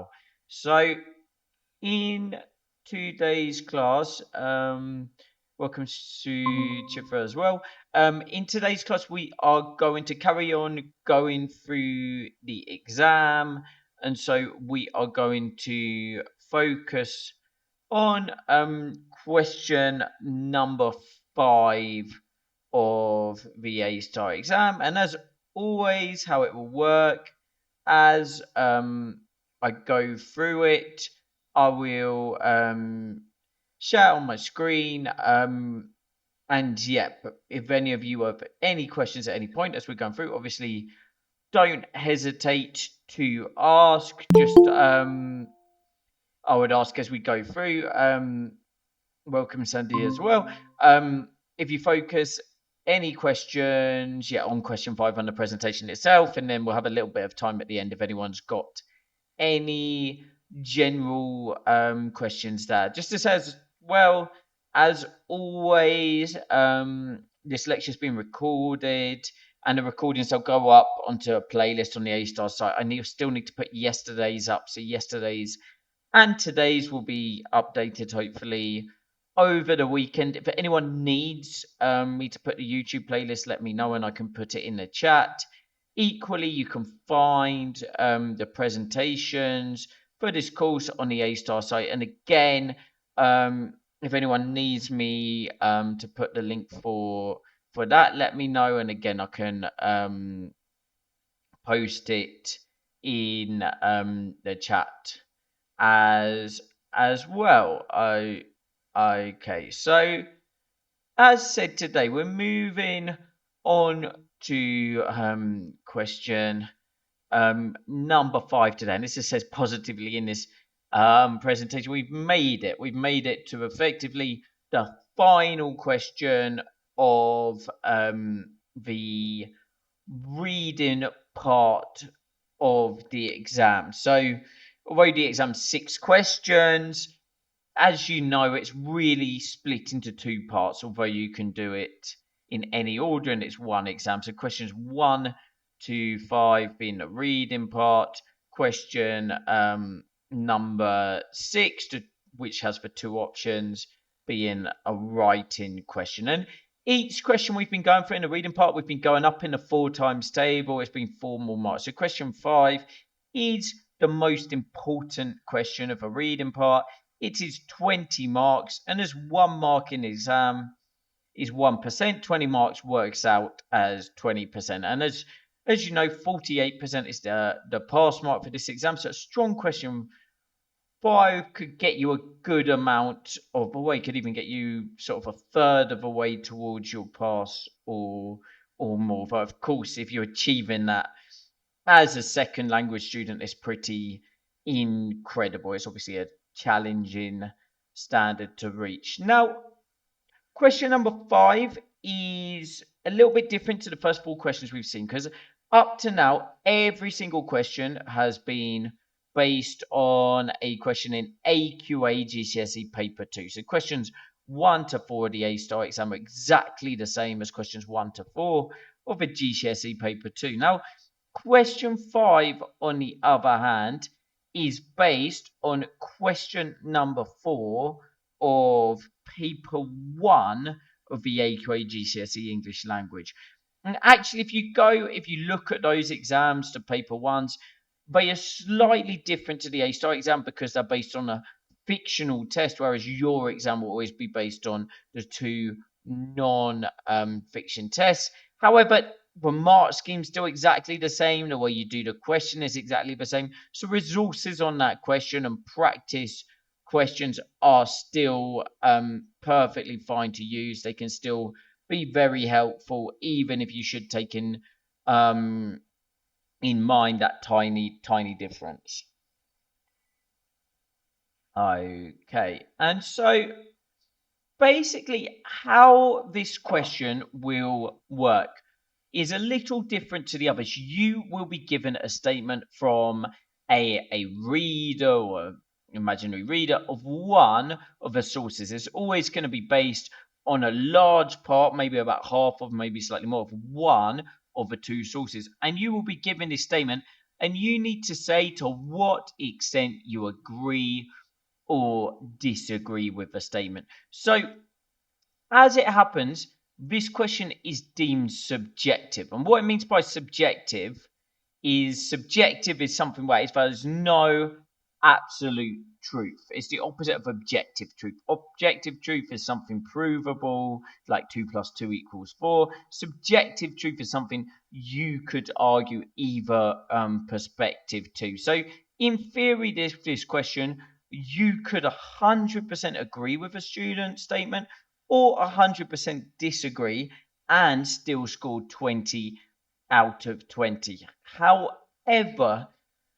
well. So in today's class, welcome to Chipper as well. In today's class, we are going to carry on going through the exam, and so we are going to focus on question number 5 of the A Star exam. And as always, how it will work as I go through it, I will share on my screen. And yeah, but if any of you have any questions at any point as we're going through, obviously don't hesitate to ask. Just I would ask as we go through. Welcome Sandy as well. If you focus any questions, on question 5 on the presentation itself, and then we'll have a little bit of time at the end if anyone's got any general questions there. Just as well, as always, this lecture's been recorded, and the recordings will go up onto a playlist on the A Star site. Still need to put yesterday's up, so yesterday's and today's will be updated hopefully over the weekend. If anyone needs me to put the YouTube playlist, let me know and I can put it in the chat. Equally, you can find the presentations for this course on the A Star site. And again, if anyone needs me to put the link for that, let me know. And again, I can post it in the chat as well. Okay, so as said today, we're moving on to question number 5 today, and this just says positively in this presentation. We've made it. We've made it to effectively the final question of the reading part of the exam. So although the exam's 6 questions, as you know, it's really split into 2 parts, although you can do it in any order and it's one exam. So questions 1 to 5 being the reading part, question number 6, which has the 2 options, being a writing question. And each question we've been going through in the reading part, we've been going up in the 4 times table. It's been 4 more marks. So question 5 is the most important question of a reading part. It is 20 marks, and as 1 mark in the exam is 1%, 20 marks works out as 20%. And as you know, 48% is the pass mark for this exam. So a strong question 5 could get you a good amount of the way, could even get you sort of a third of the way towards your pass or more. But of course, if you're achieving that as a second language student, it's pretty incredible. It's obviously a challenging standard to reach. Now, question number 5 is a little bit different to the first 4 questions we've seen, because up to now, every single question has been based on a question in AQA GCSE paper 2. So questions 1 to 4 of the A Star exam are exactly the same as questions 1 to 4 of the GCSE paper 2. Now, question 5, on the other hand, is based on question number 4 of paper 1 of the AQA GCSE English language. And actually, if you look at those exams, the paper 1s, they are slightly different to the A Star exam because they're based on a fictional test, whereas your exam will always be based on the 2 non-fiction tests. However, the mark scheme's still exactly the same. The way you do the question is exactly the same. So resources on that question and practice questions are still perfectly fine to use. They can still be very helpful, even if you should take in mind that tiny difference. Okay, and so basically how this question will work is a little different to the others. You will be given a statement from a reader or imaginary reader of one of the sources. It's always going to be based on a large part, maybe about half of, maybe slightly more of one of the 2 sources. And you will be given this statement, and you need to say to what extent you agree or disagree with the statement. So, as it happens, this question is deemed subjective. And what it means by subjective is something where there's no absolute truth. It's the opposite of objective truth. Objective truth is something provable, like 2 plus 2 equals 4. Subjective truth is something you could argue either perspective to. So, in theory, this question, you could 100% agree with a student statement or 100% disagree and still score 20 out of 20. However,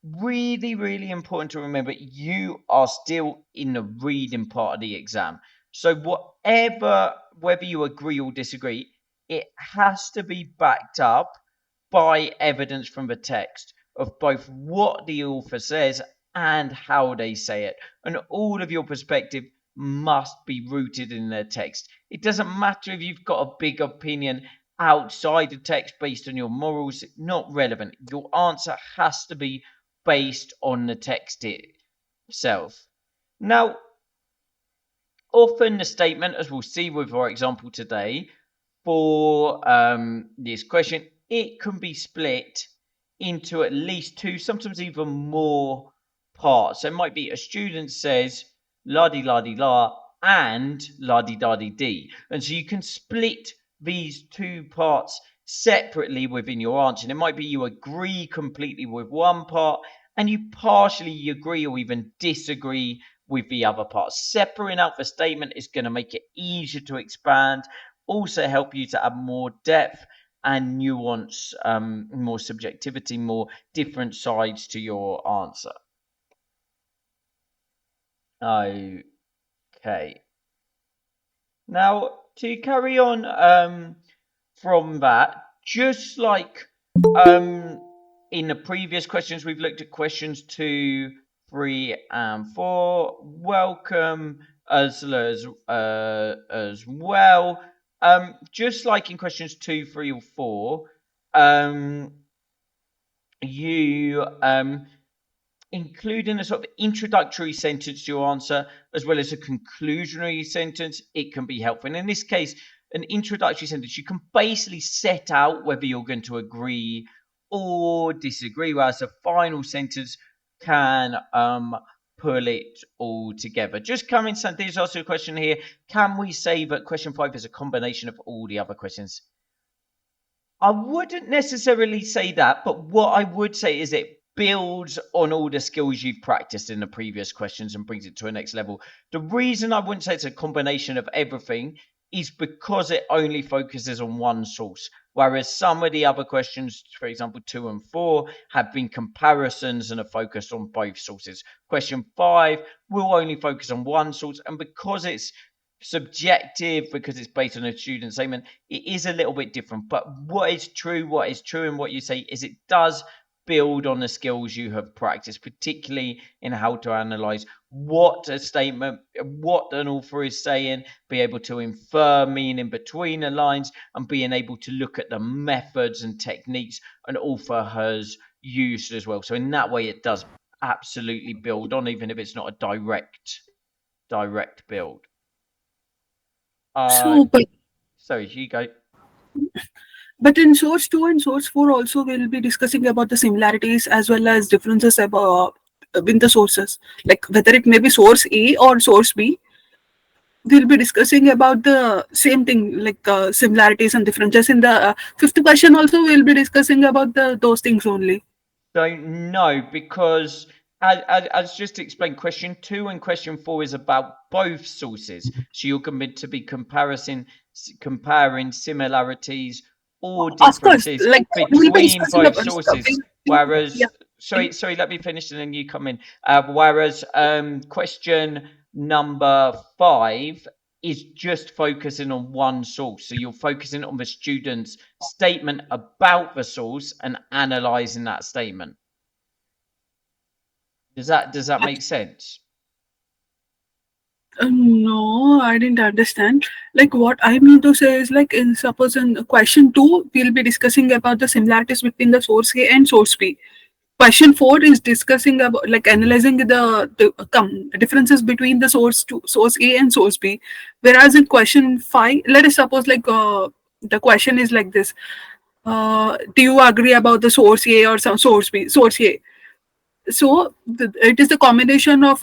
really, really important to remember, you are still in the reading part of the exam. So whether you agree or disagree, it has to be backed up by evidence from the text of both what the author says and how they say it. And all of your perspective must be rooted in their text. It doesn't matter if you've got a big opinion outside the text based on your morals, not relevant. Your answer has to be based on the text itself. Now, often the statement, as we'll see with our example today, for this question, it can be split into at least two, sometimes even more parts. So it might be a student says la di la di la and la di da di di. And so you can split these two parts separately within your answer. And it might be you agree completely with one part and you partially agree or even disagree with the other part. Separating out the statement is going to make it easier to expand, also help you to add more depth and nuance, more subjectivity, more different sides to your answer. Okay. Now, to carry on from that, just like in the previous questions, we've looked at questions 2, 3, and 4. Welcome as well. Just like in questions 2, 3, or 4, you including a sort of introductory sentence to your answer as well as a conclusionary sentence, it can be helpful. And in this case, an introductory sentence, you can basically set out whether you're going to agree or disagree, whereas a final sentence can pull it all together. Just coming, there's also a question here. Can we say that question 5 is a combination of all the other questions? I wouldn't necessarily say that, but what I would say is it builds on all the skills you've practiced in the previous questions and brings it to a next level. The reason I wouldn't say it's a combination of everything is because it only focuses on one source, whereas some of the other questions, for example, 2 and 4, have been comparisons and are focused on both sources. Question 5 will only focus on one source, and because it's subjective, because it's based on a student statement, it is a little bit different. But what is true and what you say is it does build on the skills you have practiced, particularly in how to analyze what a statement, what an author is saying, be able to infer meaning between the lines, and being able to look at the methods and techniques an author has used as well. So in that way, it does absolutely build on, even if it's not a direct build. Sorry, you go. But in source 2 and source 4 also we'll be discussing about the similarities as well as differences about in the sources, like whether it may be source A or source B. We'll be discussing about the same thing, like similarities and differences. In the fifth question also we'll be discussing about those things only. So no, because as just explained, question 2 and question 4 is about both sources. So you're going to be comparing similarities or differences between both sources. Whereas, sorry, let me finish and then you come in. Whereas question number 5 is just focusing on one source. So you're focusing on the student's statement about the source and analyzing that statement. Does that make sense? No, I didn't understand. Like what I mean to say is like suppose in question 2 we'll be discussing about the similarities between the source A and source B. question 4 is discussing about like analyzing the differences between the source A and source B, whereas in question 5, let us suppose like the question is like this: do you agree about the source A or some source B? Source A. So it is the combination of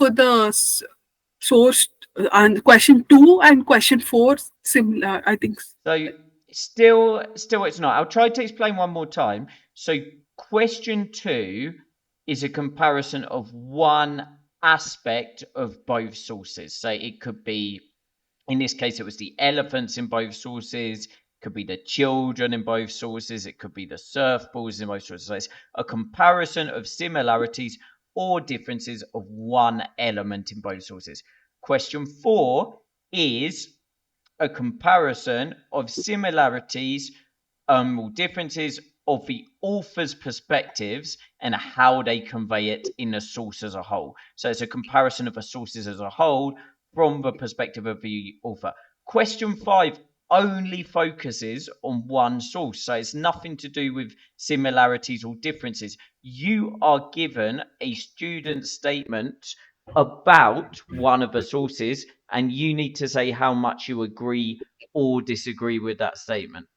source and question 2 and question 4 similar, I think. So still it's not. I'll try to explain one more time. So question 2 is a comparison of one aspect of both sources. So it could be, in this case, it was the elephants in both sources, could be the children in both sources, it could be the surfboards in both sources. So it's a comparison of similarities or differences of one element in both sources. Question 4 is a comparison of similarities or differences of the author's perspectives and how they convey it in the source as a whole. So it's a comparison of the sources as a whole from the perspective of the author. Question 5 only focuses on one source. So it's nothing to do with similarities or differences. You are given a student statement about one of the sources, and you need to say how much you agree or disagree with that statement.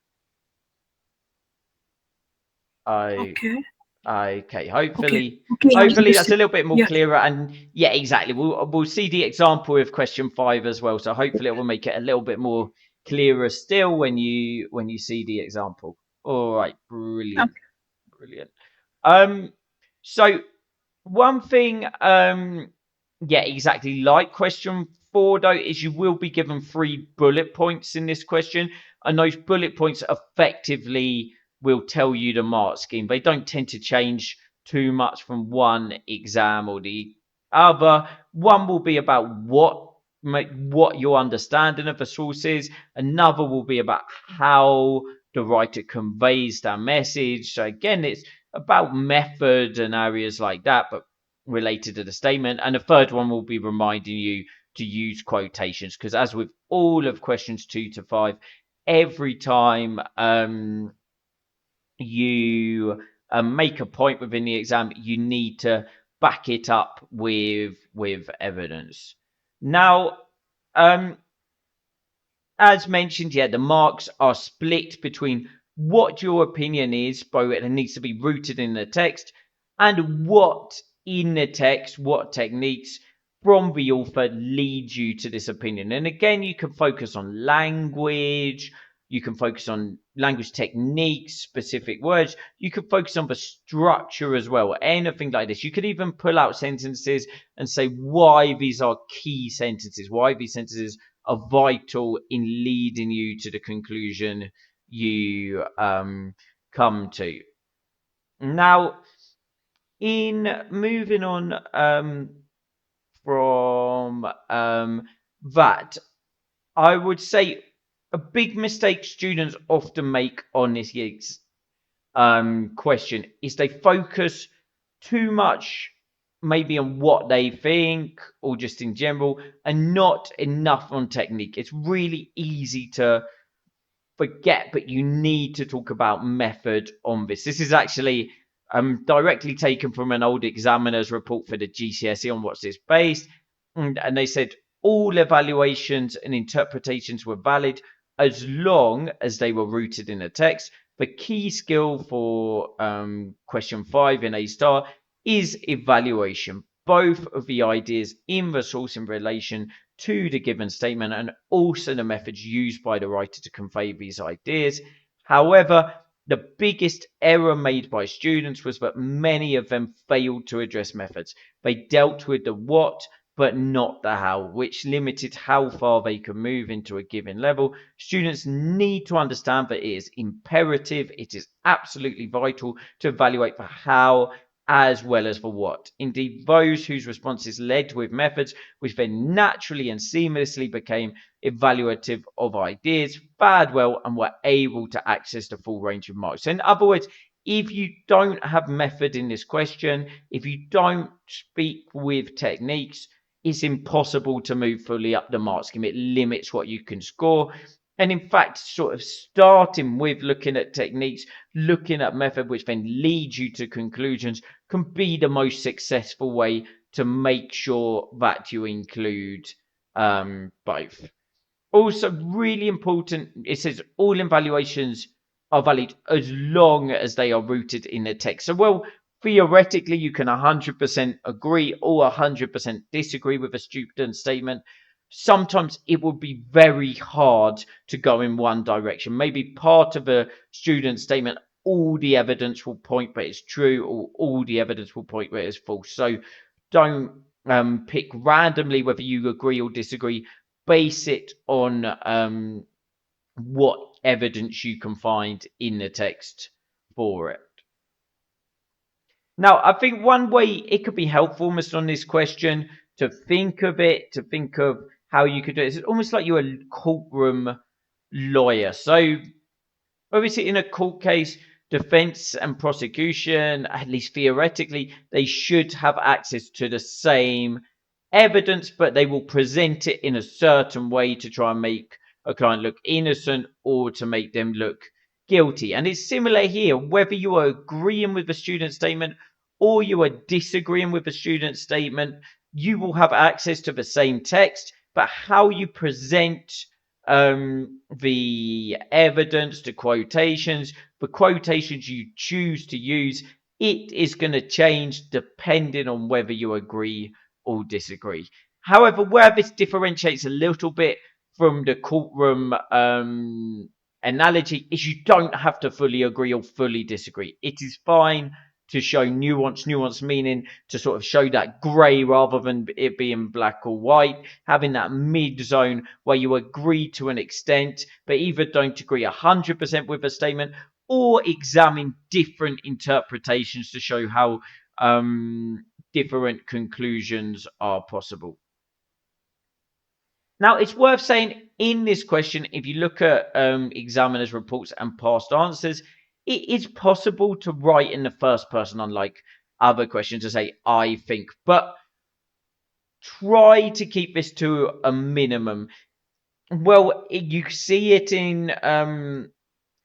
I Okay. Okay. Okay. Hopefully, Okay. I that's a understand. little bit more Yeah. clearer. And yeah, exactly. We'll see the example with question 5 as well. So hopefully, it will make it a little bit more clearer still when you see the example. All right. Brilliant. Okay. Brilliant. So one thing, yeah, exactly like question 4 though, is you will be given 3 bullet points in this question, and those bullet points effectively will tell you the mark scheme. They don't tend to change too much from one exam or the other. One will be about what your understanding of the source is. Another will be about how the writer conveys that message. So again, it's about method and areas like that, but related to the statement. And the third one will be reminding you to use quotations, because as with all of questions 2 to 5, every time you make a point within the exam, you need to back it up with evidence. Now, as mentioned, yeah, the marks are split between what your opinion is, but it needs to be rooted in the text, and what in the text, what techniques from the author lead you to this opinion. And again, you can focus on language, you can focus on language techniques, specific words, you can focus on the structure as well, anything like this. You could even pull out sentences and say why these are key sentences, why these sentences are vital in leading you to the conclusion you come to. Now, in moving on from that, I would say a big mistake students often make on this question is they focus too much maybe on what they think or just in general and not enough on technique. It's really easy to forget, but you need to talk about method on this. This is actually directly taken from an old examiner's report for the GCSE on what's this based. And they said all evaluations and interpretations were valid as long as they were rooted in the text. The key skill for question 5 in A star is evaluation. Both of the ideas in the source in relation to the given statement and also the methods used by the writer to convey these ideas. However, the biggest error made by students was that many of them failed to address methods. They dealt with the what, but not the how, which limited how far they could move into a given level. Students need to understand that it is imperative, it is absolutely vital to evaluate the how as well as for what. Indeed, those whose responses led with methods which then naturally and seamlessly became evaluative of ideas fared well and were able to access the full range of marks. So in other words, if you don't have method in this question, if you don't speak with techniques, it's impossible to move fully up the mark scheme. It limits what you can score. And in fact, sort of starting with looking at techniques, looking at method, which then leads you to conclusions, can be the most successful way to make sure that you include both. Also, really important, it says all evaluations are valid as long as they are rooted in the text. So, well, theoretically, you can 100% agree or 100% disagree with a student statement. Sometimes it will be very hard to go in one direction. Maybe part of a student statement, all the evidence will point but it's true, or all the evidence will point but it's false. So don't pick randomly whether you agree or disagree. Base it on what evidence you can find in the text for it. Now, I think one way it could be helpful almost on this question to think of it, to think of how you could do it. It's almost like you're a courtroom lawyer. So obviously, in a court case, defense and prosecution, at least theoretically, they should have access to the same evidence, but they will present it in a certain way to try and make a client look innocent or to make them look guilty. And it's similar here, whether you are agreeing with the student statement or you are disagreeing with the student statement, you will have access to the same text, but how you present the evidence, the quotations, the quotations you choose to use, it is going to change depending on whether you agree or disagree. However, where this differentiates a little bit from the courtroom analogy is you don't have to fully agree or fully disagree. It is fine to show nuance meaning, to sort of show that grey rather than it being black or white, having that mid zone where you agree to an extent, but either don't agree 100% with a statement or examine different interpretations to show how different conclusions are possible. Now, it's worth saying in this question, if you look at examiners' reports and past answers, it is possible to write in the first person, unlike other questions, to say, I think, but try to keep this to a minimum. Well, you see it in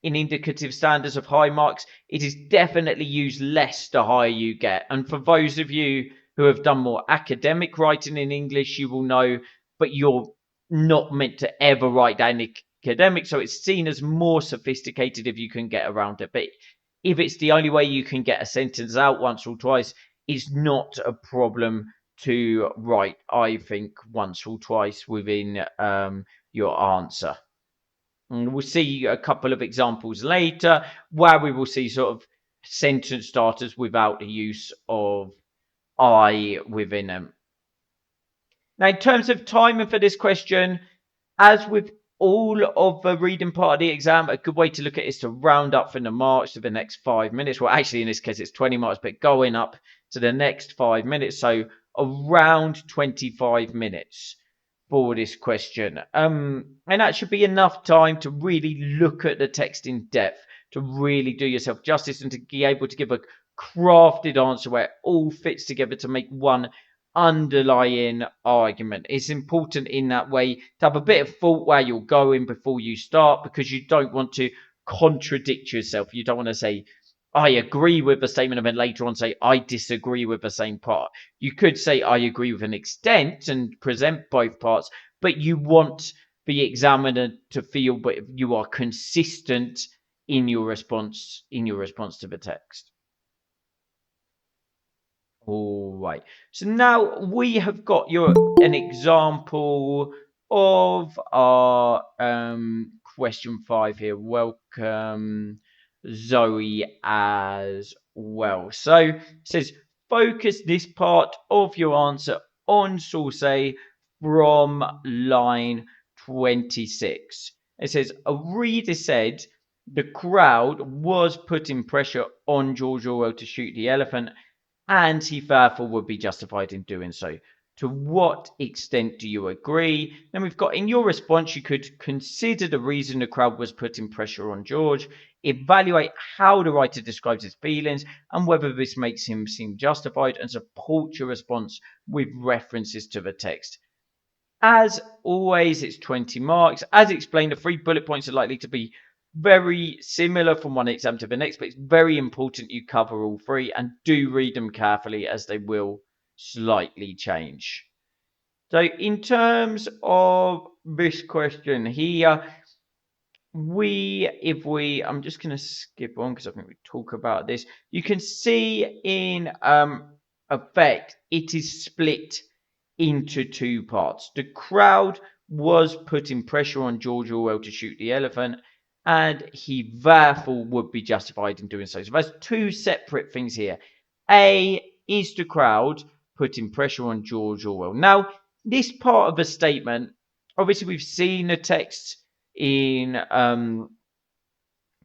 indicative standards of high marks. It is definitely used less the higher you get. And for those of you who have done more academic writing in English, you will know, but you're not meant to ever write down academic, so it's seen as more sophisticated if you can get around it. But if it's the only way you can get a sentence out once or twice, it's not a problem to write, I think, once or twice within your answer. And we'll see a couple of examples later where we will see sort of sentence starters without the use of I within them. Now, in terms of timing for this question, as with all of the reading part of the exam, a good way to look at it is to round up from the marks to the next 5 minutes. Well, actually, in this case, it's 20 marks, but going up to the next 5 minutes. So around 25 minutes for this question. And that should be enough time to really look at the text in depth, to really do yourself justice and to be able to give a crafted answer where it all fits together to make one underlying argument. It's important in that way to have a bit of thought where you're going before you start, because you don't want to contradict yourself. You don't want to say, I agree with the statement and then later on say, I disagree with the same part. You could say, I agree with an extent and present both parts, but you want the examiner to feel that you are consistent in your response to the text. All right. So now we have got an example of our question 5 here. Welcome, Zoe, as well. So it says, focus this part of your answer on source A from line 26. It says, a reader said the crowd was putting pressure on George Orwell to shoot the elephant, and he therefore would be justified in doing so. To what extent do you agree? Then we've got, in your response, you could consider the reason the crowd was putting pressure on George, evaluate how the writer describes his feelings and whether this makes him seem justified, and support your response with references to the text. As always, it's 20 marks. As explained, the 3 bullet points are likely to be very similar from one exam to the next, but it's very important you cover all 3 and do read them carefully as they will slightly change. So in terms of this question here, I'm just going to skip on because I think we talk about this. You can see in effect, it is split into 2 parts. The crowd was putting pressure on George Orwell to shoot the elephant, and he therefore would be justified in doing so. So there's 2 separate things here. A, is the crowd putting pressure on George Orwell? Now, this part of the statement, obviously we've seen the text in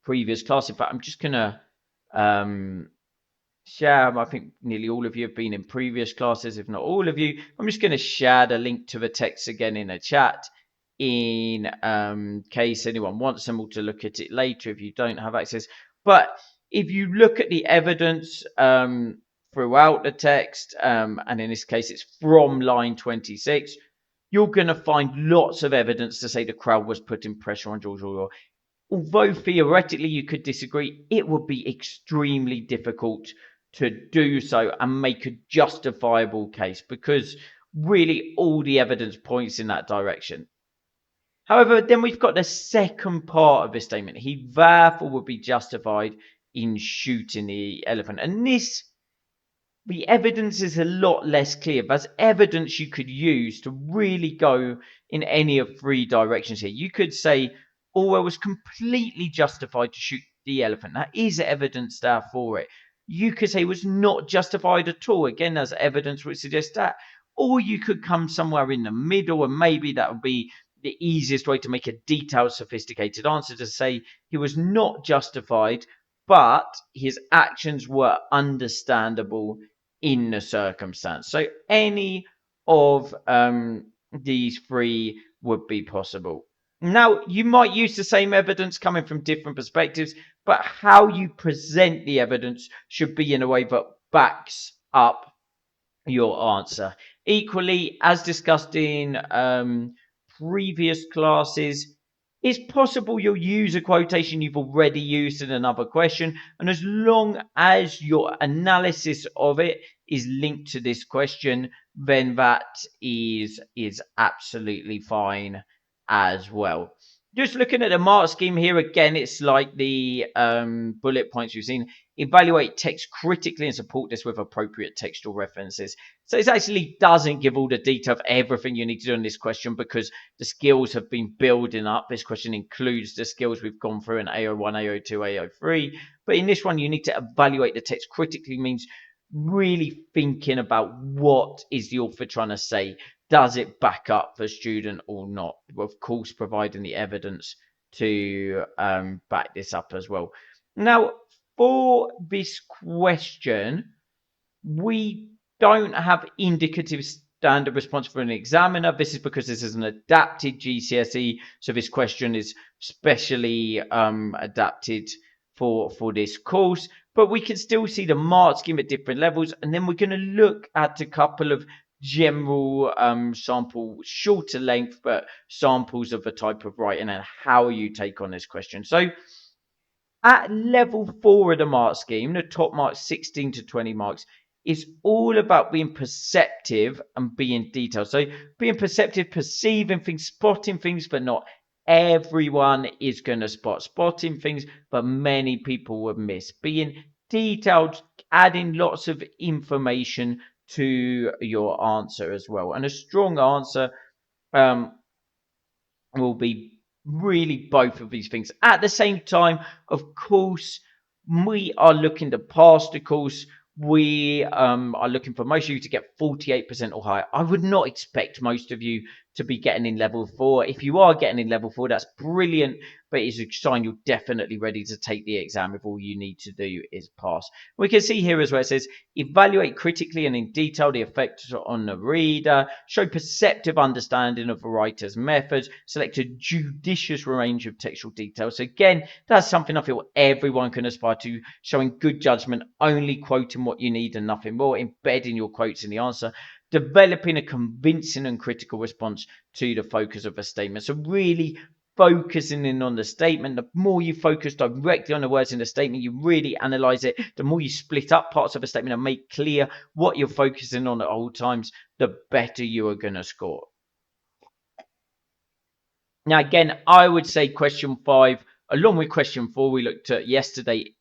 previous class. In fact, I'm just going to share. I think nearly all of you have been in previous classes, if not all of you. I'm just going to share the link to the text again in a chat in case anyone wants them all to look at it later if you don't have access. But if you look at the evidence throughout the text, and in this case it's from line 26, you're going to find lots of evidence to say the crowd was putting pressure on George Orwell. Although theoretically you could disagree, it would be extremely difficult to do so and make a justifiable case because really all the evidence points in that direction. However, then we've got the second part of this statement. He therefore would be justified in shooting the elephant. And the evidence is a lot less clear. There's evidence you could use to really go in any of 3 directions here. You could say Orwell was completely justified to shoot the elephant. That is evidence there for it. You could say he was not justified at all. Again, there's evidence which suggests that. Or you could come somewhere in the middle, and maybe that would be the easiest way to make a detailed, sophisticated answer, to say he was not justified, but his actions were understandable in the circumstance. So any of these 3 would be possible. Now, you might use the same evidence coming from different perspectives, but how you present the evidence should be in a way that backs up your answer. Equally, as discussed in previous classes, it's possible you'll use a quotation you've already used in another question, and as long as your analysis of it is linked to this question, then that is absolutely fine as well. Just looking at the mark scheme here again, it's like the bullet points we've seen. Evaluate text critically and support this with appropriate textual references. So it actually doesn't give all the detail of everything you need to do in this question because the skills have been building up. This question includes the skills we've gone through in AO1, AO2, AO3. But in this one, you need to evaluate the text critically, means really thinking about what is the author trying to say. Does it back up the student or not? Of course, providing the evidence to back this up as well. Now, for this question, we don't have indicative standard response for an examiner. This is because this is an adapted GCSE, so this question is specially adapted for this course. But we can still see the mark scheme at different levels, and then we're going to look at a couple of general sample, shorter length, but samples of the type of writing and how you take on this question. So at level 4 of the mark scheme, the top marks 16 to 20 marks, is all about being perceptive and being detailed. So being perceptive, perceiving things, spotting things, but not everyone is going to spotting things, but many people will miss. Being detailed, adding lots of information to your answer as well. And a strong answer will be really both of these things. At the same time, of course, we are looking to pass the course. We are looking for most of you to get 48% or higher. I would not expect most of you to be getting in level 4. If you are getting in level 4, that's brilliant, but it's a sign you're definitely ready to take the exam if all you need to do is pass. We can see here as well, it says, evaluate critically and in detail the effects on the reader, show perceptive understanding of the writer's methods, select a judicious range of textual details. So again, that's something I feel everyone can aspire to, showing good judgment, only quoting what you need and nothing more, embedding your quotes in the answer. developing a convincing and critical response to the focus of a statement. So really focusing in on the statement. The more you focus directly on the words in the statement, you really analyze it. The more you split up parts of a statement and make clear what you're focusing on at all times, the better you are going to score. Now, again, I would say question 5, along with question 4 we looked at yesterday,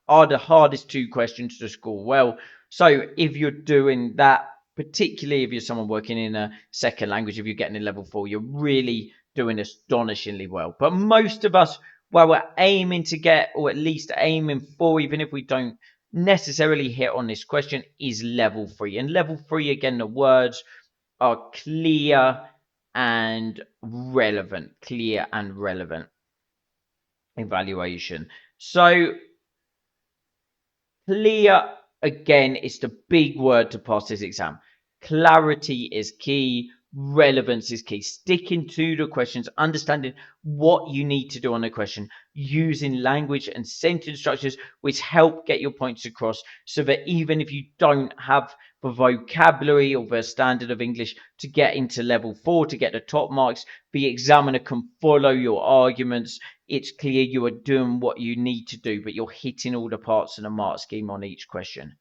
are the hardest 2 questions to score well. So if you're doing that, particularly if you're someone working in a second language, if you're getting a level 4, you're really doing astonishingly well. But most of us, well, we're aiming to get, or at least aiming for, even if we don't necessarily hit on this question, is level 3. And level 3, again, the words are clear and relevant. Clear and relevant evaluation. So clear, again, is the big word to pass this exam. Clarity is key. Relevance is key. Sticking to the questions, understanding what you need to do on the question, using language and sentence structures which help get your points across, so that even if you don't have the vocabulary or the standard of English to get into level 4, to get the top marks, the examiner can follow your arguments. It's clear you are doing what you need to do, but you're hitting all the parts of the mark scheme on each question.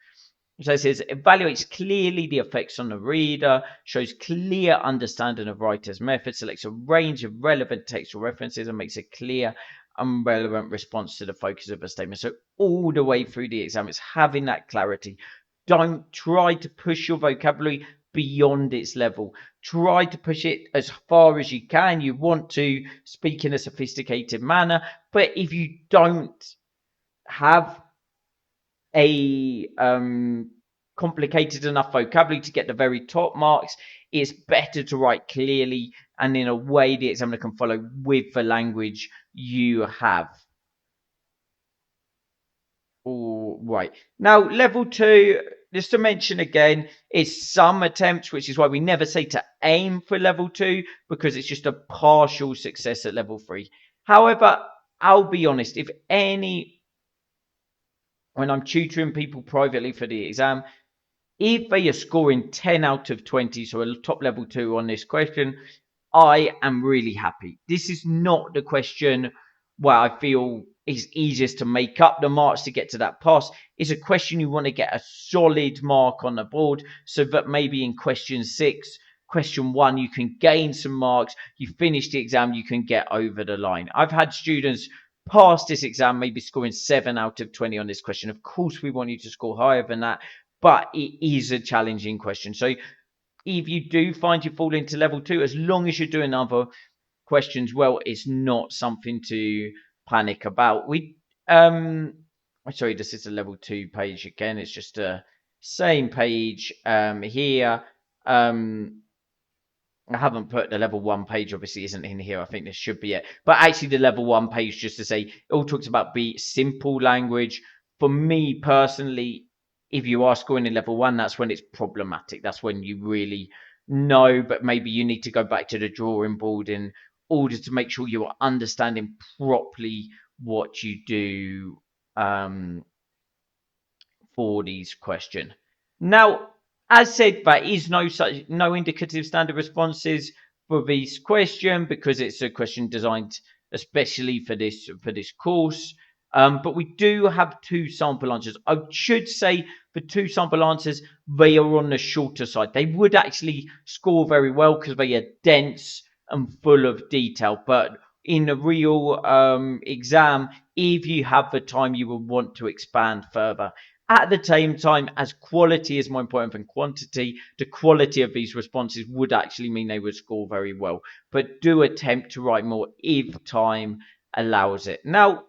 So it says, evaluates clearly the effects on the reader, shows clear understanding of writer's method, selects a range of relevant textual references, and makes a clear and relevant response to the focus of a statement. So all the way through the exam, it's having that clarity. Don't try to push your vocabulary beyond its level. Try to push it as far as you can. You want to speak in a sophisticated manner, but if you don't have a complicated enough vocabulary to get the very top marks, it's better to write clearly and in a way the examiner can follow with the language you have. All right. Now, level 2, just to mention again, is some attempts, which is why we never say to aim for level 2, because it's just a partial success at level 3. However, I'll be honest, when I'm tutoring people privately for the exam, if they are scoring 10 out of 20, so a top level 2 on this question, I am really happy. This is not the question where I feel is easiest to make up the marks to get to that pass. It's a question you want to get a solid mark on the board, so that maybe in question 6, question 1, you can gain some marks. You finish the exam, you can get over the line. I've had students pass this exam, maybe scoring 7 out of 20 on this question. Of course, we want you to score higher than that, but it is a challenging question. So if you do find you fall into level 2, as long as you're doing other questions well, it's not something to panic about. Sorry, this is a level 2 page again. It's just a same page here. I haven't put the level 1 page, obviously isn't in here. I think this should be it. But actually the level 1 page, just to say, it all talks about be simple language. For me personally, if you are scoring in level 1, that's when it's problematic. That's when you really know, but maybe you need to go back to the drawing board in order to make sure you are understanding properly what you do for these questions. Now, as said, there is no indicative standard responses for this question, because it's a question designed especially for this course. But we do have 2 sample answers. I should say for 2 sample answers, they are on the shorter side. They would actually score very well because they are dense and full of detail. But in a real exam, if you have the time, you will want to expand further. At the same time, as quality is more important than quantity, the quality of these responses would actually mean they would score very well. But do attempt to write more if time allows it. Now,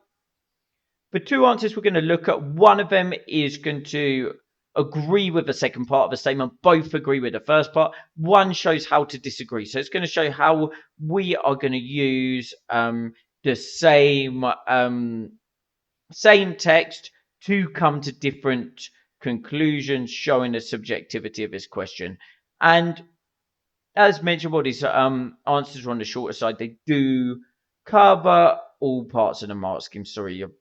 the 2 answers we're going to look at, one of them is going to agree with the second part of the statement. Both agree with the first part. One shows how to disagree. So it's going to show how we are going to use the same text to come to different conclusions, showing the subjectivity of this question. And as mentioned, what these answers are on the shorter side, they do cover all parts of the mark scheme. Sorry, you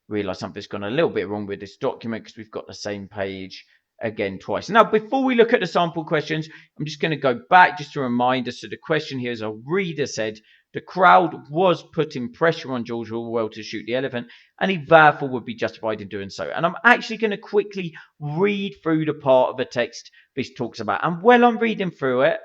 realise something's gone a little bit wrong with this document because we've got the same page again twice. Now, before we look at the sample questions, I'm just going to go back just to remind us. So the question here, as a reader said, the crowd was putting pressure on George Orwell to shoot the elephant, and he therefore would be justified in doing so. And I'm actually going to quickly read through the part of the text this talks about. And while I'm reading through it,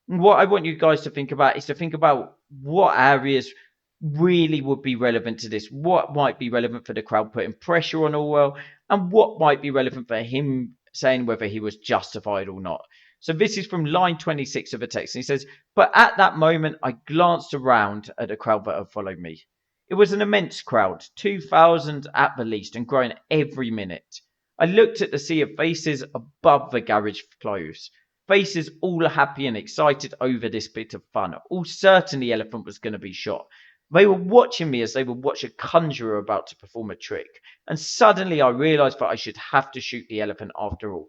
what I want you guys to think about is to think about what areas really would be relevant to this, what might be relevant for the crowd putting pressure on Orwell, and what might be relevant for him saying whether he was justified or not. So this is from line 26 of the text. And he says, "But at that moment, I glanced around at the crowd that had followed me. It was an immense crowd, 2,000 at the least, and growing every minute. I looked at the sea of faces above the garage clothes. Faces all happy and excited over this bit of fun. All certain the elephant was going to be shot. They were watching me as they would watch a conjurer about to perform a trick. And suddenly I realized that I should have to shoot the elephant after all.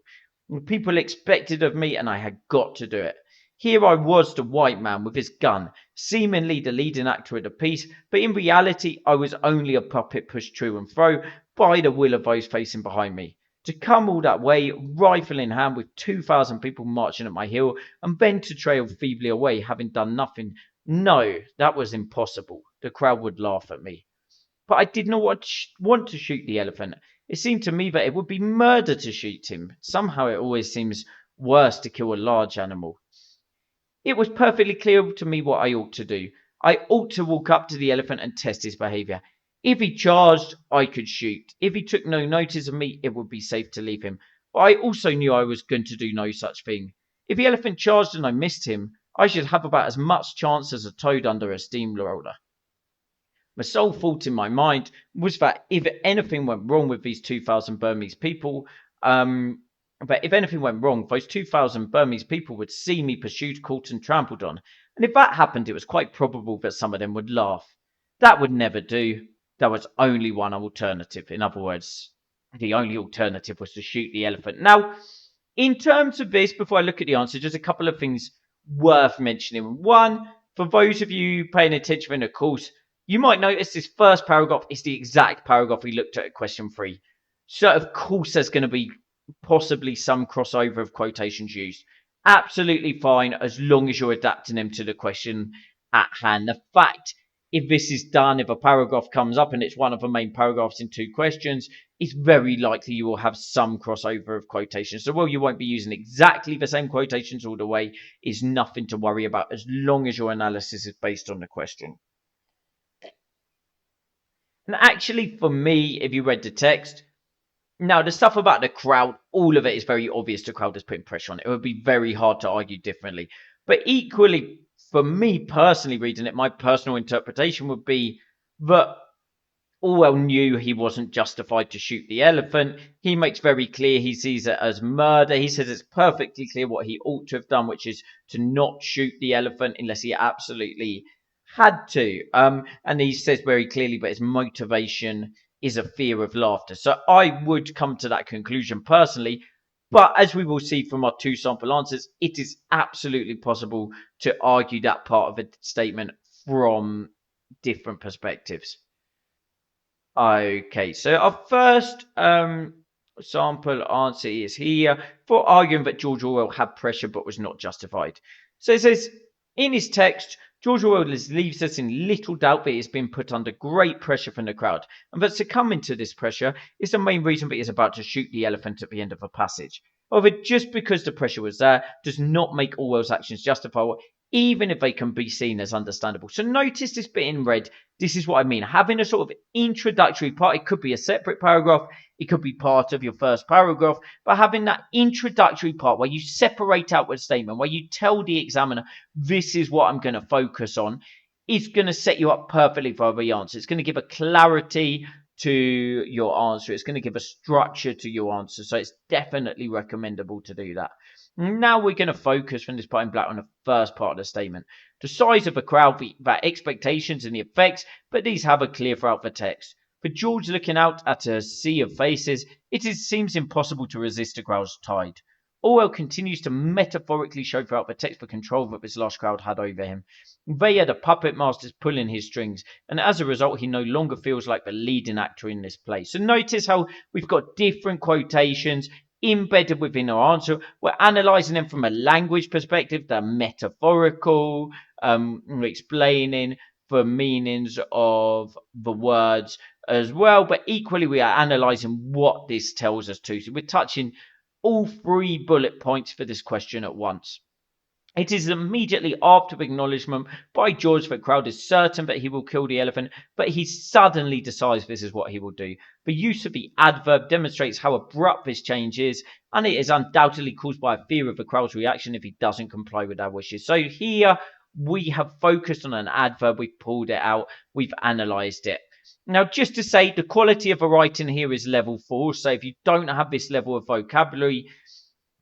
People expected of me, and I had got to do it. Here I was, the white man with his gun, seemingly the leading actor of the piece, but in reality I was only a puppet pushed to and fro by the will of those facing behind me. To come all that way, rifle in hand, with 2,000 people marching at my heel, and then to trail feebly away, having done nothing. No, that was impossible. The crowd would laugh at me. But I did not want to shoot the elephant. It seemed to me that it would be murder to shoot him. Somehow it always seems worse to kill a large animal. It was perfectly clear to me what I ought to do. I ought to walk up to the elephant and test his behaviour. If he charged, I could shoot. If he took no notice of me, it would be safe to leave him. But I also knew I was going to do no such thing. If the elephant charged and I missed him, I should have about as much chance as a toad under a steamroller. My sole thought in my mind was that if anything went wrong with these 2,000 Burmese people, but if anything went wrong, those 2,000 Burmese people would see me pursued, caught, and trampled on. And if that happened, it was quite probable that some of them would laugh. That would never do. There was only one alternative. In other words, the only alternative was to shoot the elephant. Now, in terms of this, before I look at the answer, just a couple of things worth mentioning. One, for those of you paying attention in the course, you might notice this first paragraph is the exact paragraph we looked at question 3. So, of course, there's going to be possibly some crossover of quotations used. Absolutely fine, as long as you're adapting them to the question at hand. The fact, if this is done, if a paragraph comes up and it's one of the main paragraphs in 2 questions, it's very likely you will have some crossover of quotations. So while you won't be using exactly the same quotations all the way, is nothing to worry about as long as your analysis is based on the question. And actually, for me, if you read the text, now the stuff about the crowd, all of it is very obvious the crowd is putting pressure on it. It would be very hard to argue differently. But equally, for me personally reading it, my personal interpretation would be that Orwell knew he wasn't justified to shoot the elephant. He makes very clear he sees it as murder. He says it's perfectly clear what he ought to have done, which is to not shoot the elephant unless he absolutely had to. And he says very clearly that his motivation is a fear of laughter. So I would come to that conclusion personally. But as we will see from our 2 sample answers, it is absolutely possible to argue that part of a statement from different perspectives. Okay, so our first sample answer is here for arguing that George Orwell had pressure but was not justified. So it says, in his text, George Orwell leaves us in little doubt that he has been put under great pressure from the crowd, and that succumbing to this pressure is the main reason that he is about to shoot the elephant at the end of a passage. However, just because the pressure was there does not make Orwell's actions justifiable, even if they can be seen as understandable. So notice this bit in red. This is what I mean. Having a sort of introductory part, it could be a separate paragraph, it could be part of your first paragraph, but having that introductory part where you separate out with a statement, where you tell the examiner, this is what I'm going to focus on, is going to set you up perfectly for the answer. It's going to give a clarity to your answer. It's going to give a structure to your answer. So it's definitely recommendable to do that. Now we're going to focus from this part in black on the first part of the statement. The size of the crowd, the expectations and the effects, but these have a clear throughout the text. For George looking out at a sea of faces, seems impossible to resist the crowd's tide. Orwell continues to metaphorically show throughout the text the control that this large crowd had over him. They are the puppet masters pulling his strings, and as a result he no longer feels like the leading actor in this play. So notice how we've got different quotations. embedded within our answer. We're analysing them from a language perspective, they're metaphorical, we're explaining the meanings of the words as well, but equally we are analysing what this tells us too. So we're touching all 3 bullet points for this question at once. It is immediately after acknowledgement by George that Crowd is certain that he will kill the elephant, but he suddenly decides this is what he will do. The use of the adverb demonstrates how abrupt this change is, and it is undoubtedly caused by a fear of the crowd's reaction if he doesn't comply with our wishes. So here we have focused on an adverb, we've pulled it out, we've analysed it. Now, just to say, the quality of the writing here is level 4, so if you don't have this level of vocabulary,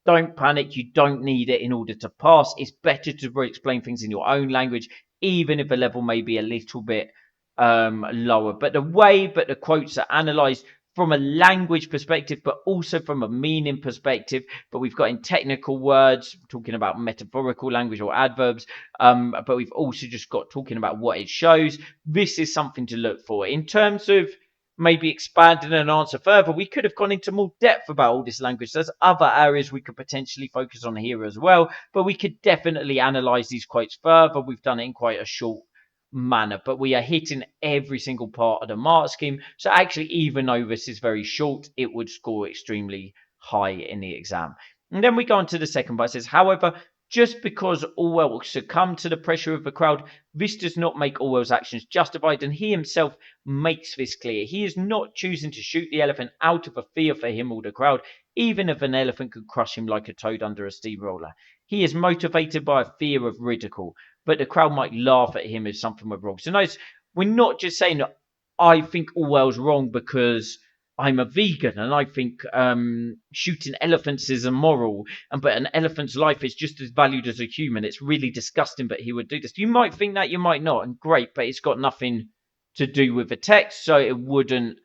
don't panic. You don't need it in order to pass. It's better to explain things in your own language, even if the level may be a little bit lower. But the way that the quotes are analysed from a language perspective, but also from a meaning perspective, but we've got in technical words, talking about metaphorical language or adverbs, but we've also just got talking about what it shows. This is something to look for. In terms of maybe expanding an answer further, we could have gone into more depth about all this language. There's other areas we could potentially focus on here as well, but we could definitely analyze these quotes further. We've done it in quite a short manner, but we are hitting every single part of the mark scheme. So actually, even though this is very short, it would score extremely high in the exam. And then we go on to the second part. It says, however, just because Orwell succumbed to the pressure of the crowd, this does not make Orwell's actions justified, and he himself makes this clear. He is not choosing to shoot the elephant out of a fear for him or the crowd, even if an elephant could crush him like a toad under a steamroller. He is motivated by a fear of ridicule, but the crowd might laugh at him if something were wrong. So notice, we're not just saying that I think Orwell's wrong because I'm a vegan and I think shooting elephants is immoral, but an elephant's life is just as valued as a human. It's really disgusting, but he would do this. You might think that, you might not, and great, but it's got nothing to do with the text, so it wouldn't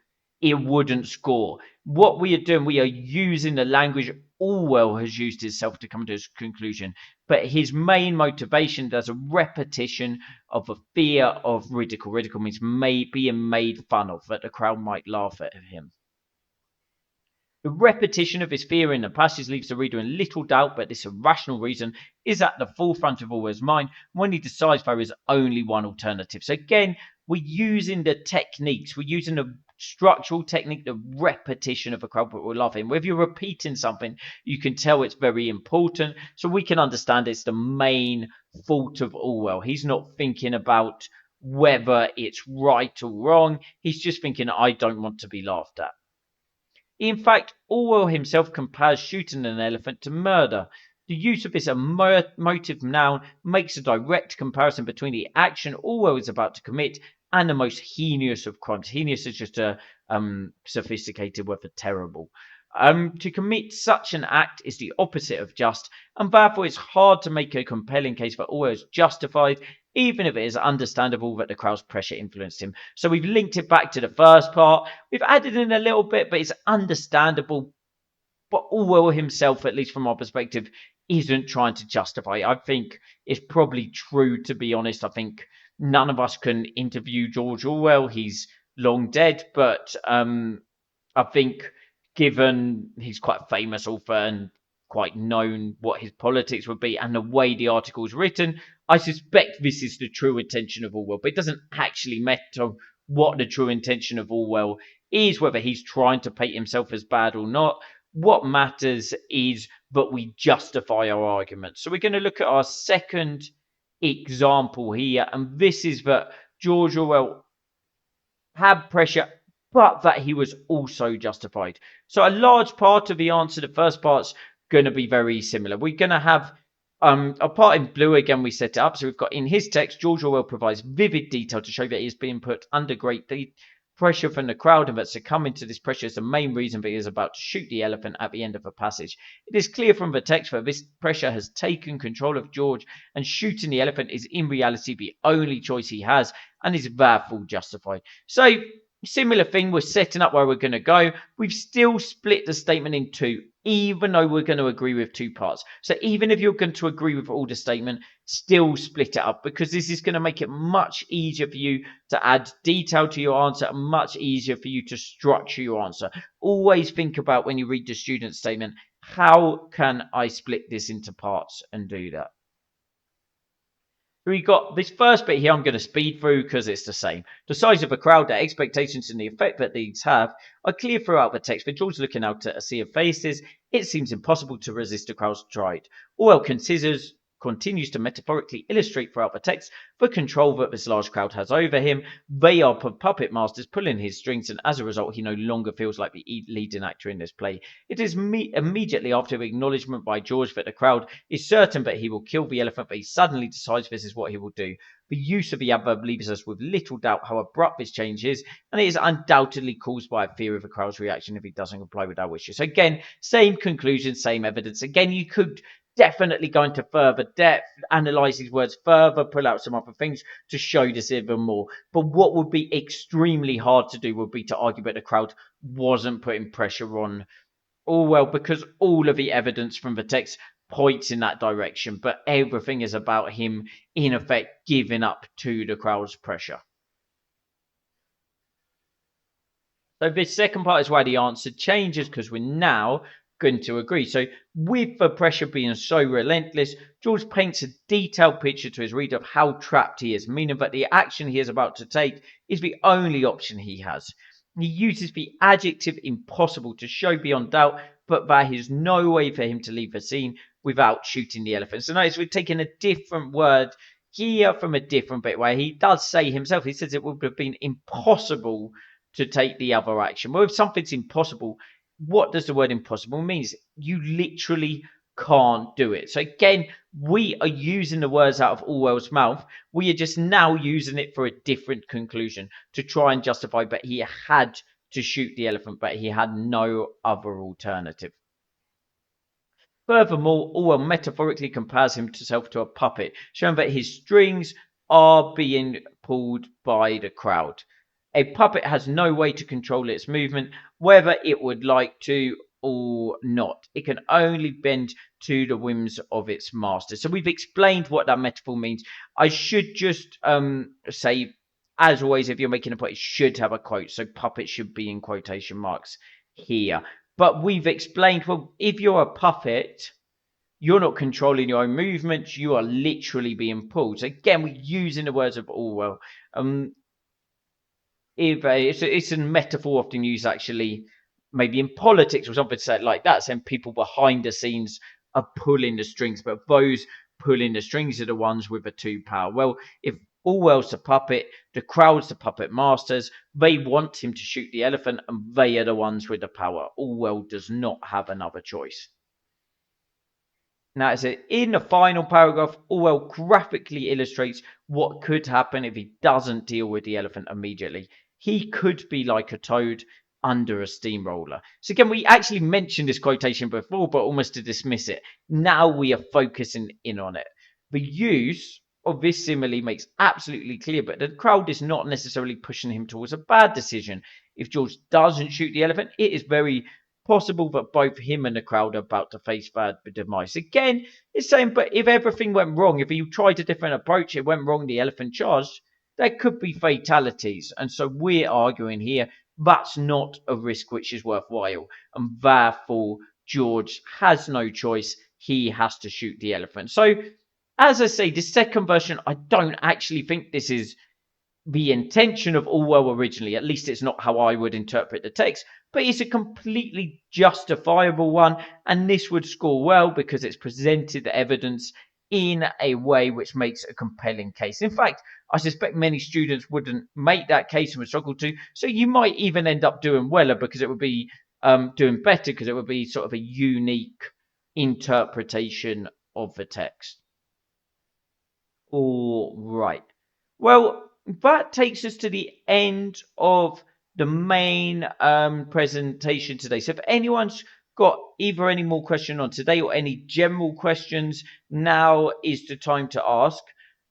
score. What we are doing, we are using the language Orwell has used himself to come to his conclusion, but his main motivation, there's a repetition of a fear of ridicule. Ridicule means being made fun of, that the crowd might laugh at him. The repetition of his fear in the passage leaves the reader in little doubt, but this irrational reason is at the forefront of Orwell's mind when he decides there is only one alternative. So again, we're using the techniques, we're using the structural technique, the repetition of a crowd that will laugh at him. If you're repeating something, you can tell it's very important, so we can understand it's the main fault of Orwell. He's not thinking about whether it's right or wrong, he's just thinking, I don't want to be laughed at. In fact, Orwell himself compares shooting an elephant to murder. The use of this emotive noun makes a direct comparison between the action Orwell is about to commit and the most heinous of crimes. Heinous is just a sophisticated word for terrible. To commit such an act is the opposite of just, and therefore it's hard to make a compelling case for Orwell is justified, even if it is understandable that the crowd's pressure influenced him. So we've linked it back to the first part. We've added in a little bit, but it's understandable. But Orwell himself, at least from our perspective, isn't trying to justify it. I think it's probably true, to be honest. I think none of us can interview George Orwell. He's long dead, but I think given he's quite a famous author and quite known what his politics would be and the way the article is written, I suspect this is the true intention of Orwell. But it doesn't actually matter what the true intention of Orwell is, whether he's trying to paint himself as bad or not. What matters is that we justify our argument. So we're going to look at our second example here, and this is that George Orwell had pressure, but that he was also justified. So a large part of the answer, the first part's going to be very similar. We're going to have a part in blue again. We set it up. So we've got in his text, George Orwell provides vivid detail to show that he is being put under great pressure from the crowd, and that succumbing to this pressure is the main reason that he is about to shoot the elephant at the end of a passage. It is clear from the text that this pressure has taken control of George, and shooting the elephant is in reality the only choice he has, and is therefore justified. So similar thing, we're setting up where we're going to go. We've still split the statement in two, even though we're going to agree with two parts. So even if you're going to agree with all the statement, still split it up, because this is going to make it much easier for you to add detail to your answer, and much easier for you to structure your answer. Always think about, when you read the student statement, How can I split this into parts and do that? We got this first bit here I'm going to speed through because it's the same. The size of a crowd, their expectations and the effect that these have are clear throughout the text. For George looking out at a sea of faces, it seems impossible to resist the crowd's stride. Orwell continues to metaphorically illustrate throughout the text the control that this large crowd has over him. They are puppet masters pulling his strings, and as a result, he no longer feels like the leading actor in this play. It is immediately after the acknowledgement by George that the crowd is certain that he will kill the elephant, but he suddenly decides this is what he will do. The use of the adverb leaves us with little doubt how abrupt this change is, and it is undoubtedly caused by a fear of the crowd's reaction if he doesn't comply with our wishes. So again, same conclusion, same evidence. Again, you could definitely go into further depth, analyze these words further, pull out some other things to show this even more. But what would be extremely hard to do would be to argue that the crowd wasn't putting pressure on Orwell, because all of the evidence from the text points in that direction, but everything is about him, in effect, giving up to the crowd's pressure. So this second part is why the answer changes, because we're now going to agree. So with the pressure being so relentless, George paints a detailed picture to his reader of how trapped he is, meaning that the action he is about to take is the only option he has. He uses the adjective impossible to show beyond doubt, but there is no way for him to leave the scene without shooting the elephant. So notice we're taking a different word here from a different bit, where he does say himself, he says it would have been impossible to take the other action. Well, if something's impossible, what does the word impossible mean? You literally can't do it. So again, we are using the words out of Orwell's mouth. We are just now using it for a different conclusion to try and justify that he had to shoot the elephant, but he had no other alternative. Furthermore, Orwell metaphorically compares himself to a puppet, showing that his strings are being pulled by the crowd. A puppet has no way to control its movement, whether it would like to or not. It can only bend to the whims of its master. So we've explained what that metaphor means. I should just say, as always, if you're making a point, it should have a quote. So puppet should be in quotation marks here. But we've explained, well, if you're a puppet, you're not controlling your own movements. You are literally being pulled. So again, we're using the words of Orwell. It's a metaphor often used actually, maybe in politics or something said like that, saying people behind the scenes are pulling the strings, but those pulling the strings are the ones with the two power. Well, if Orwell's the puppet, the crowd's the puppet masters, they want him to shoot the elephant, and they are the ones with the power. Orwell does not have another choice. Now, as in the final paragraph, Orwell graphically illustrates what could happen if he doesn't deal with the elephant immediately. He could be like a toad under a steamroller. So again, we actually mentioned this quotation before, but almost to dismiss it. Now we are focusing in on it. The use of this simile makes absolutely clear, but the crowd is not necessarily pushing him towards a bad decision. If George doesn't shoot the elephant, it is very possible that both him and the crowd are about to face bad demise. Again, it's saying, but if everything went wrong, if you tried a different approach, it went wrong, the elephant charged, there could be fatalities. And so we're arguing here that's not a risk which is worthwhile. And therefore, George has no choice. He has to shoot the elephant. So, as I say, the second version, I don't actually think this is the intention of Orwell originally. At least it's not how I would interpret the text, but it's a completely justifiable one, and this would score well because it's presented the evidence in a way which makes a compelling case. In fact, I suspect many students wouldn't make that case and would struggle to, so you might even end up doing well because it would be doing better because it would be sort of a unique interpretation of the text. All right. Well, that takes us to the end of the main presentation today. So if anyone's got either any more question on today or any general questions, now is the time to ask.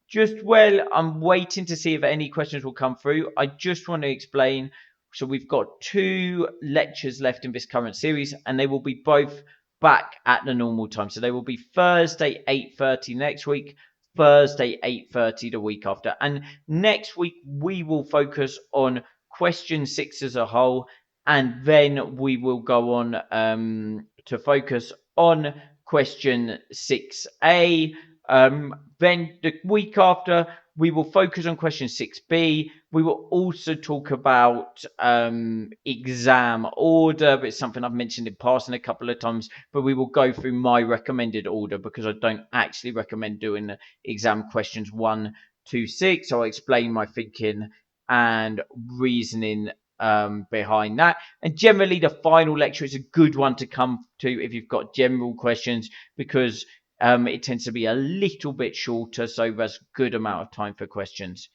Just while I'm waiting to see if any questions will come through, I just want to explain. So we've got 2 lectures left in this current series, and they will be both back at the normal time. So they will be Thursday 8:30 next week, Thursday 8:30 the week after. And next week we will focus on question 6 as a whole, and then we will go on to focus on question 6A. Then the week after, we will focus on question 6B. We will also talk about exam order. It's something I've mentioned in passing a couple of times, but we will go through my recommended order because I don't actually recommend doing the exam questions 1 to 6. So I'll explain my thinking and reasoning behind that. And generally, the final lecture is a good one to come to if you've got general questions because it tends to be a little bit shorter, so there's a good amount of time for questions.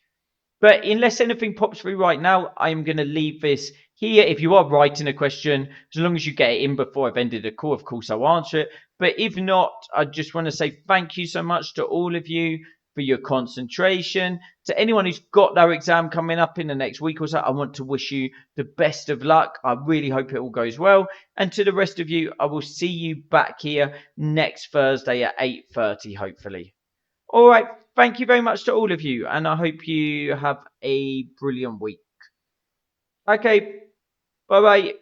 But unless anything pops through right now, I'm going to leave this here. If you are writing a question, as long as you get it in before I've ended the call, of course, I'll answer it. But if not, I just want to say thank you so much to all of you for your concentration. To anyone who's got their exam coming up in the next week or so, I want to wish you the best of luck. I really hope it all goes well. And to the rest of you, I will see you back here next Thursday at 8:30, hopefully. All right. Thank you very much to all of you, and I hope you have a brilliant week. Okay. Bye bye.